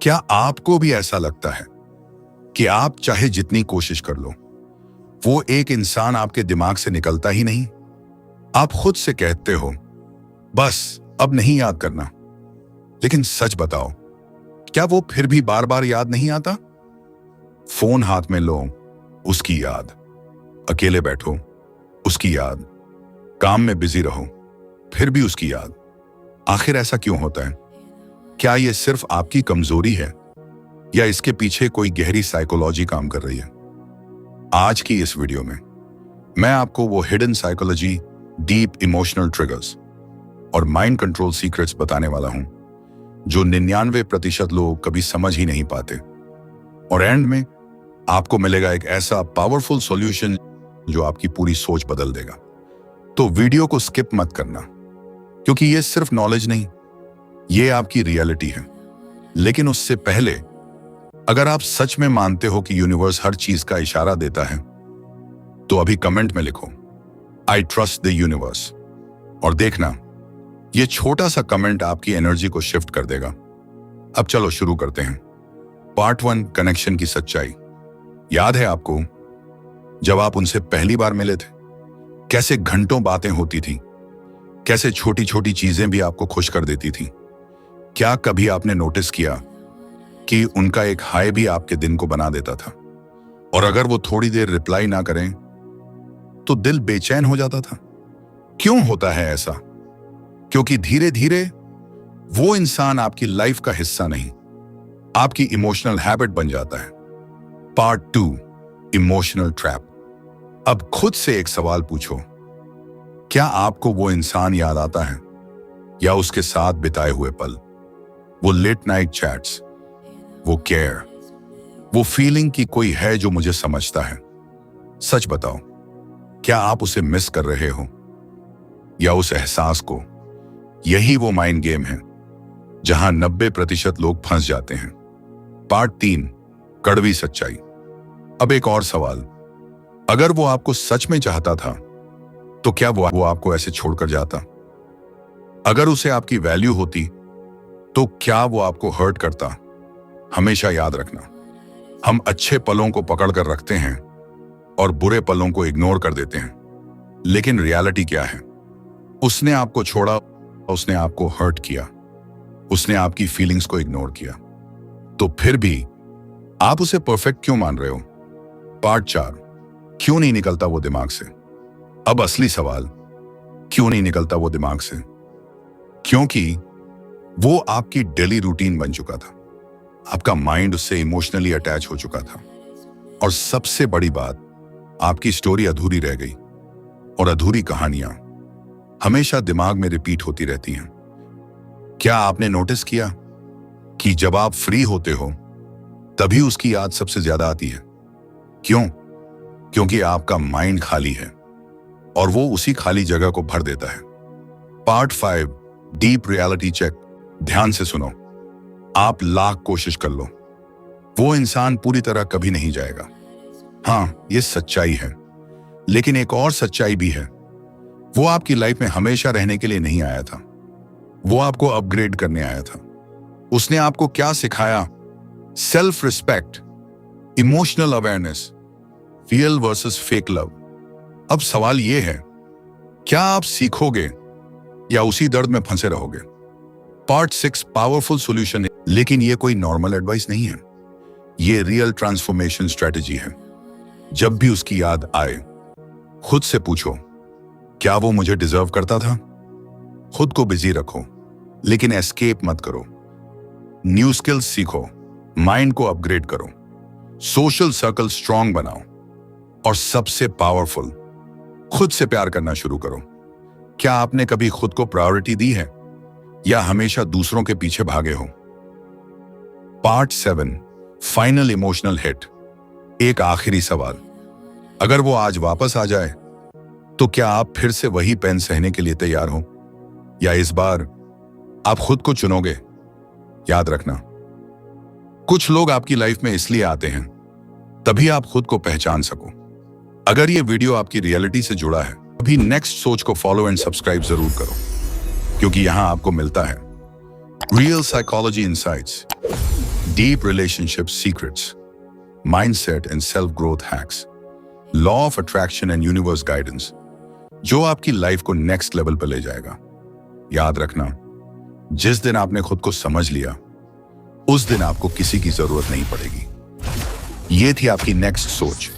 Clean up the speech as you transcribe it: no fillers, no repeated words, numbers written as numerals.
क्या आपको भी ऐसा लगता है कि आप चाहे जितनी कोशिश कर लो, वो एक इंसान आपके दिमाग से निकलता ही नहीं? आप खुद से कहते हो बस अब नहीं याद करना, लेकिन सच बताओ, क्या वो फिर भी बार बार याद नहीं आता? फोन हाथ में लो, उसकी याद। अकेले बैठो, उसकी याद। काम में बिजी रहो, फिर भी उसकी याद। आखिर ऐसा क्यों होता है? क्या ये सिर्फ आपकी कमजोरी है या इसके पीछे कोई गहरी साइकोलॉजी काम कर रही है? आज की इस वीडियो में मैं आपको वो hidden psychology, deep emotional triggers और माइंड कंट्रोल सीक्रेट्स बताने वाला हूं जो 99% लोग कभी समझ ही नहीं पाते। और एंड में आपको मिलेगा एक ऐसा पावरफुल सॉल्यूशन जो आपकी पूरी सोच बदल देगा। तो वीडियो को स्किप मत करना, क्योंकि ये सिर्फ नॉलेज नहीं, ये आपकी रियलिटी है। लेकिन उससे पहले, अगर आप सच में मानते हो कि यूनिवर्स हर चीज का इशारा देता है, तो अभी कमेंट में लिखो आई ट्रस्ट द यूनिवर्स। और देखना, ये छोटा सा कमेंट आपकी एनर्जी को शिफ्ट कर देगा। अब चलो शुरू करते हैं। पार्ट 1, कनेक्शन की सच्चाई। याद है आपको जब आप उनसे पहली बार मिले थे, कैसे घंटों बातें होती थी, कैसे छोटी छोटी चीजें भी आपको खुश कर देती थी? क्या कभी आपने नोटिस किया कि उनका एक हाय भी आपके दिन को बना देता था? और अगर वो थोड़ी देर रिप्लाई ना करें तो दिल बेचैन हो जाता था। क्यों होता है ऐसा? क्योंकि धीरे धीरे वो इंसान आपकी लाइफ का हिस्सा नहीं, आपकी इमोशनल हैबिट बन जाता है। Part 2, emotional trap. अब खुद से एक सवाल पूछो, क्या आपको वो इंसान याद आता है या उसके साथ बिताए हुए पल? वो लेट नाइट चैट्स, वो केयर, वो फीलिंग कि कोई है जो मुझे समझता है। सच बताओ, क्या आप उसे मिस कर रहे हो या उस एहसास को? यही वो माइंड गेम है जहां 90% लोग फंस जाते हैं। पार्ट 3, कड़वी सच्चाई। अब एक और सवाल, अगर वो आपको सच में चाहता था तो क्या वो आपको ऐसे छोड़कर जाता? अगर उसे आपकी वैल्यू होती तो क्या वो आपको हर्ट करता? हमेशा याद रखना, हम अच्छे पलों को पकड़ कर रखते हैं और बुरे पलों को इग्नोर कर देते हैं। लेकिन रियलिटी क्या है? उसने आपको छोड़ा, उसने आपको हर्ट किया, उसने आपकी फीलिंग्स को इग्नोर किया, तो फिर भी आप उसे परफेक्ट क्यों मान रहे हो? पार्ट 4, क्यों नहीं निकलता वो दिमाग से। अब असली सवाल, क्यों नहीं निकलता वो दिमाग से? क्योंकि वो आपकी डेली रूटीन बन चुका था, आपका माइंड उससे इमोशनली अटैच हो चुका था। और सबसे बड़ी बात, आपकी स्टोरी अधूरी रह गई, और अधूरी कहानियां हमेशा दिमाग में रिपीट होती रहती हैं। क्या आपने नोटिस किया कि जब आप फ्री होते हो तभी उसकी याद सबसे ज्यादा आती है? क्यों? क्योंकि आपका माइंड खाली है और वो उसी खाली जगह को भर देता है। Part 5, deep reality check. ध्यान से सुनो, आप लाख कोशिश कर लो, वो इंसान पूरी तरह कभी नहीं जाएगा। हाँ, ये सच्चाई है, लेकिन एक और सच्चाई भी है, वो आपकी लाइफ में हमेशा रहने के लिए नहीं आया था, वो आपको अपग्रेड करने आया था। उसने आपको क्या सिखाया? Self respect, emotional awareness, real versus fake love. अब सवाल यह है, क्या आप सीखोगे या उसी दर्द में फंसे रहोगे? पार्ट 6, पावरफुल सॉल्यूशन है, लेकिन ये कोई नॉर्मल एडवाइस नहीं है, ये रियल ट्रांसफॉर्मेशन स्ट्रेटजी है। जब भी उसकी याद आए, खुद से पूछो, क्या वो मुझे डिजर्व करता था? खुद को बिजी रखो, लेकिन एस्केप मत करो। न्यू स्किल्स सीखो, माइंड को अपग्रेड करो, सोशल सर्कल स्ट्रांग बनाओ, और सबसे पावरफुल, खुद से प्यार करना शुरू करो। क्या आपने कभी खुद को प्रायोरिटी दी है या हमेशा दूसरों के पीछे भागे हो? Part 7, final emotional hit. एक आखिरी सवाल, अगर वो आज वापस आ जाए तो क्या आप फिर से वही पेन सहने के लिए तैयार हो, या इस बार आप खुद को चुनोगे? याद रखना, कुछ लोग आपकी लाइफ में इसलिए आते हैं तभी आप खुद को पहचान सको। अगर ये वीडियो आपकी रियलिटी से जुड़ा है, अभी नेक्स्ट सोच को फॉलो एंड सब्सक्राइब जरूर करो, क्योंकि यहां आपको मिलता है real psychology insights, deep relationship secrets, mindset and self-growth hacks, law of attraction and universe guidance, जो आपकी लाइफ को नेक्स्ट लेवल पर ले जाएगा। याद रखना, जिस दिन आपने खुद को समझ लिया, उस दिन आपको किसी की जरूरत नहीं पड़ेगी। ये थी आपकी नेक्स्ट सोच।